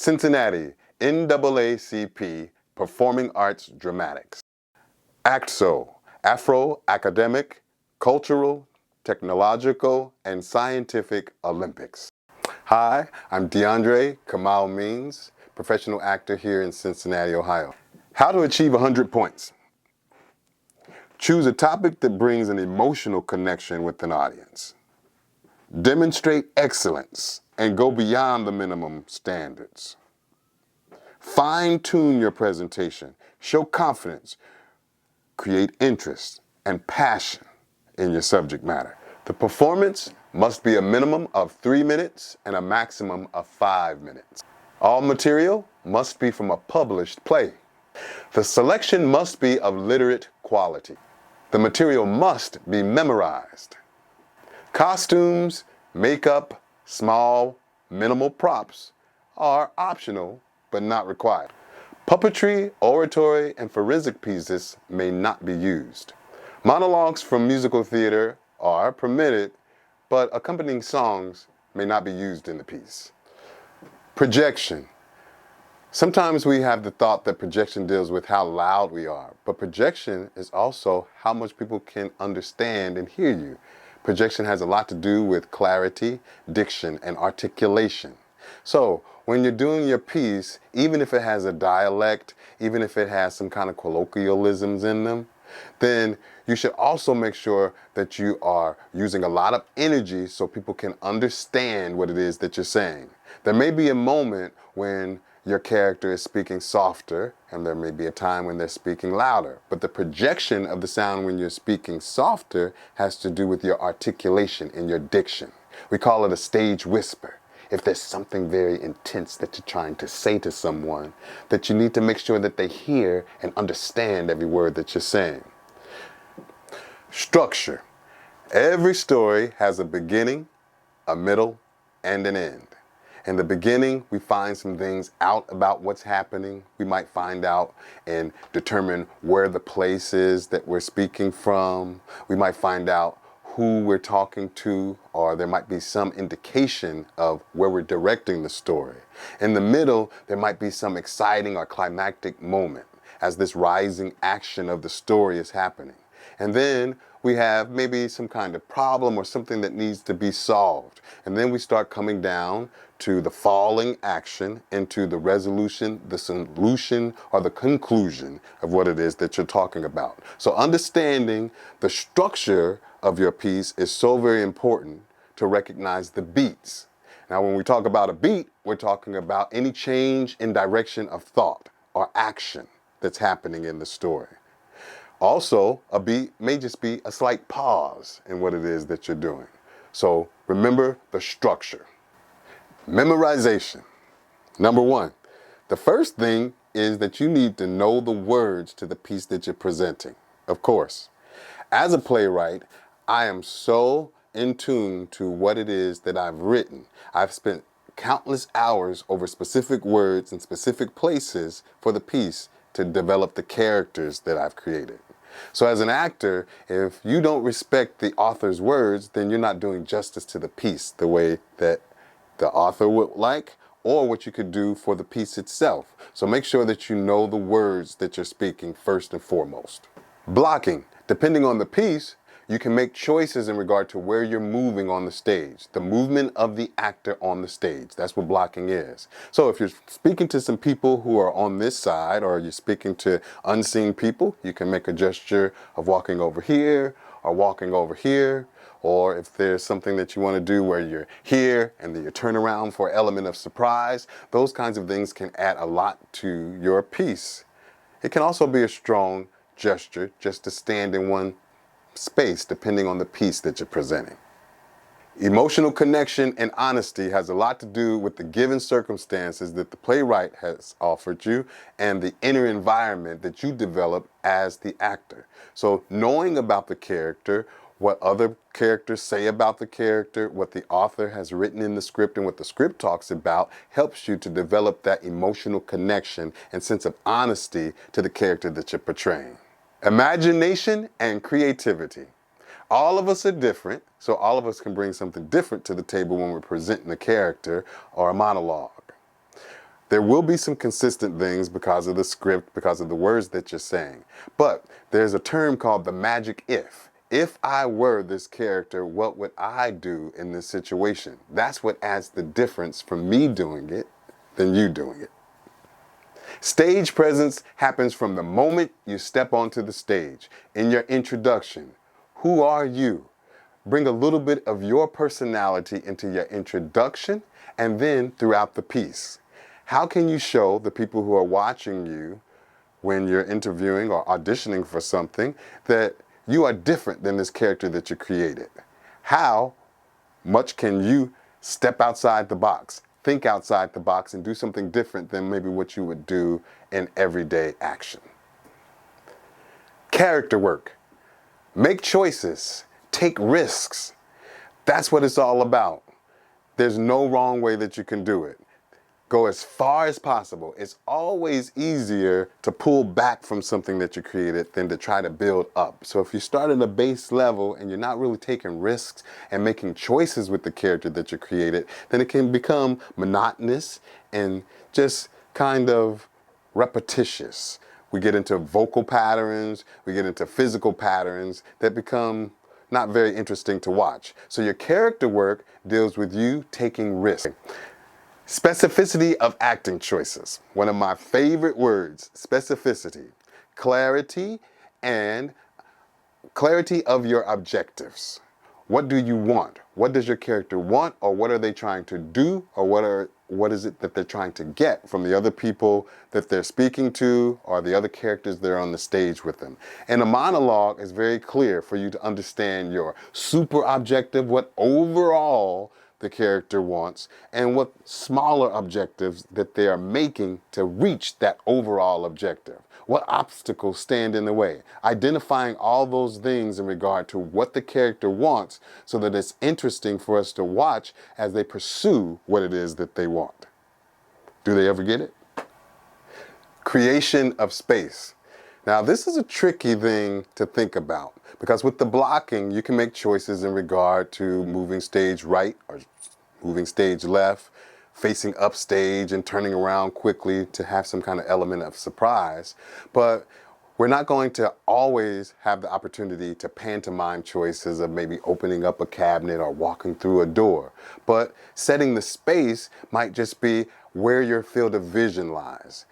Cincinnati, NAACP, Performing Arts Dramatics. ACTSO, Afro Academic, Cultural, Technological, and Scientific Olympics. Hi, I'm DeAndre Kamal Means, professional actor here in Cincinnati, Ohio. How to achieve 100 points. Choose a topic that brings an emotional connection with an audience. Demonstrate excellence and go beyond the minimum standards. Fine-tune your presentation. Show confidence. Create interest and passion in your subject matter. The performance must be a minimum of 3 minutes and a maximum of 5 minutes. All material must be from a published play. The selection must be of literate quality. The material must be memorized. Costumes, makeup, small, minimal props are optional but not required. Puppetry, oratory, and forensic pieces may not be used. Monologues from musical theater are permitted, but accompanying songs may not be used in the piece. Projection. Sometimes we have the thought that projection deals with how loud we are, but projection is also how much people can understand and hear you. Projection has a lot to do with clarity, diction, and articulation. So when you're doing your piece, even if it has a dialect, even if it has some kind of colloquialisms in them, then you should also make sure that you are using a lot of energy so people can understand what it is that you're saying. There may be a moment when your character is speaking softer, and there may be a time when they're speaking louder. But the projection of the sound when you're speaking softer has to do with your articulation and your diction. We call it a stage whisper. If there's something very intense that you're trying to say to someone, that you need to make sure that they hear and understand every word that you're saying. Structure. Every story has a beginning, a middle, and an end. In the beginning, we find some things out about what's happening. We might find out and determine where the place is that we're speaking from. We might find out who we're talking to, or there might be some indication of where we're directing the story. In the middle, there might be some exciting or climactic moment as this rising action of the story is happening. And then we have maybe some kind of problem or something that needs to be solved. And then we start coming down to the falling action, into the resolution, the solution, or the conclusion of what it is that you're talking about. So understanding the structure of your piece is so very important to recognize the beats. Now, when we talk about a beat, we're talking about any change in direction of thought or action that's happening in the story. Also, a beat may just be a slight pause in what it is that you're doing. So remember the structure. Memorization. Number one, the first thing is that you need to know the words to the piece that you're presenting. Of course, as a playwright, I am so in tune to what it is that I've written. I've spent countless hours over specific words and specific places for the piece to develop the characters that I've created. So as an actor, if you don't respect the author's words, then you're not doing justice to the piece the way that the author would like, or what you could do for the piece itself. So make sure that you know the words that you're speaking first and foremost. Blocking. Depending on the piece, you can make choices in regard to where you're moving on the stage, the movement of the actor on the stage. That's what blocking is. So if you're speaking to some people who are on this side, or you're speaking to unseen people, you can make a gesture of walking over here or walking over here. Or if there's something that you want to do where you're here and then you turn around for an element of surprise, those kinds of things can add a lot to your piece. It can also be a strong gesture just to stand in one space depending on the piece that you're presenting. Emotional connection and honesty has a lot to do with the given circumstances that the playwright has offered you and the inner environment that you develop as the actor. So knowing about the character, what other characters say about the character, what the author has written in the script, and what the script talks about helps you to develop that emotional connection and sense of honesty to the character that you're portraying. Imagination and creativity. All of us are different, so all of us can bring something different to the table when we're presenting a character or a monologue. There will be some consistent things because of the script, because of the words that you're saying. But there's a term called the magic if. If I were this character, what would I do in this situation? That's what adds the difference from me doing it than you doing it. Stage presence happens from the moment you step onto the stage. In your introduction, who are you? Bring a little bit of your personality into your introduction and then throughout the piece. How can you show the people who are watching you when you're interviewing or auditioning for something that you are different than this character that you created? How much can you step outside the box, think outside the box, and do something different than maybe what you would do in everyday action? Character work. Make choices. Take risks. That's what it's all about. There's no wrong way that you can do it. Go as far as possible. It's always easier to pull back from something that you created than to try to build up. So if you start at a base level and you're not really taking risks and making choices with the character that you created, then it can become monotonous and just kind of repetitious. We get into vocal patterns, we get into physical patterns that become not very interesting to watch. So your character work deals with you taking risks. Specificity of acting choices. One of my favorite words, specificity. Clarity and clarity of your objectives. What do you want? What does your character want, or what are they trying to do, or what is it that they're trying to get from the other people that they're speaking to, or the other characters that are on the stage with them? And a monologue is very clear for you to understand your super objective, what overall the character wants, and what smaller objectives that they are making to reach that overall objective. What obstacles stand in the way? Identifying all those things in regard to what the character wants so that it's interesting for us to watch as they pursue what it is that they want. Do they ever get it? Creation of space. Now, this is a tricky thing to think about because with the blocking, you can make choices in regard to moving stage right or moving stage left, facing upstage and turning around quickly to have some kind of element of surprise. But we're not going to always have the opportunity to pantomime choices of maybe opening up a cabinet or walking through a door. But setting the space might just be where your field of vision lies.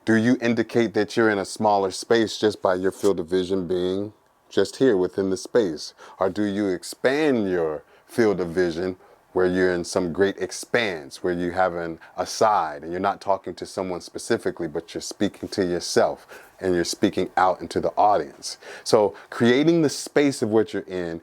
Do you indicate that you're in a smaller space just by your field of vision being just here within the space? Or do you expand your field of vision where you're in some great expanse, where you have an aside and you're not talking to someone specifically, but you're speaking to yourself and you're speaking out into the audience? So creating the space of what you're in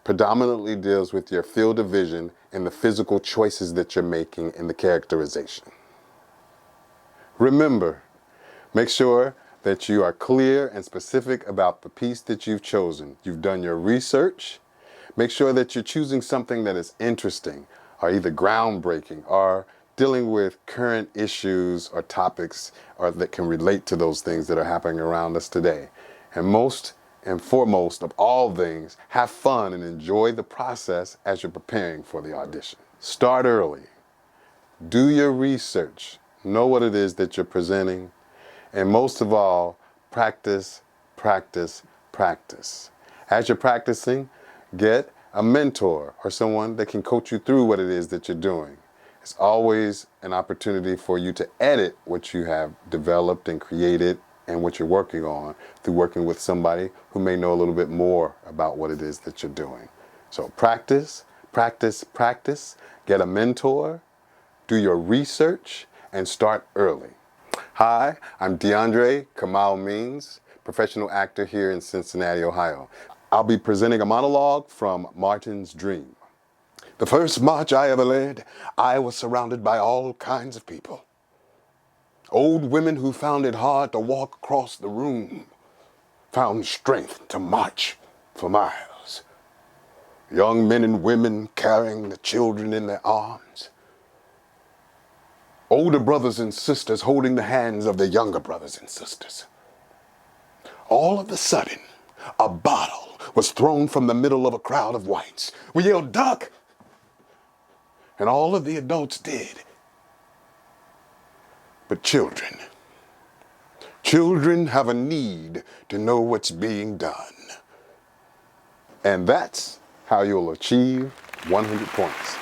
predominantly deals with your field of vision and the physical choices that you're making in the characterization. Remember, make sure that you are clear and specific about the piece that you've chosen. You've done your research. Make sure that you're choosing something that is interesting or either groundbreaking or dealing with current issues or topics or that can relate to those things that are happening around us today. And most and foremost of all things, have fun and enjoy the process as you're preparing for the audition. Start early. Do your research. Know what it is that you're presenting. And most of all, practice, practice, practice. As you're practicing, get a mentor or someone that can coach you through what it is that you're doing. It's always an opportunity for you to edit what you have developed and created and what you're working on through working with somebody who may know a little bit more about what it is that you're doing. So practice, practice, practice. Get a mentor, do your research, and start early. Hi, I'm DeAndre Kamal Means, professional actor here in Cincinnati, Ohio. I'll be presenting a monologue from Martin's Dream. The first march I ever led, I was surrounded by all kinds of people. Old women who found it hard to walk across the room found strength to march for miles. Young men and women carrying the children in their arms. Older brothers and sisters holding the hands of their younger brothers and sisters. All of a sudden, a bottle was thrown from the middle of a crowd of whites. We yelled, "Duck!" And all of the adults did. but children. Children have a need to know what's being done. And that's how you'll achieve 100 points.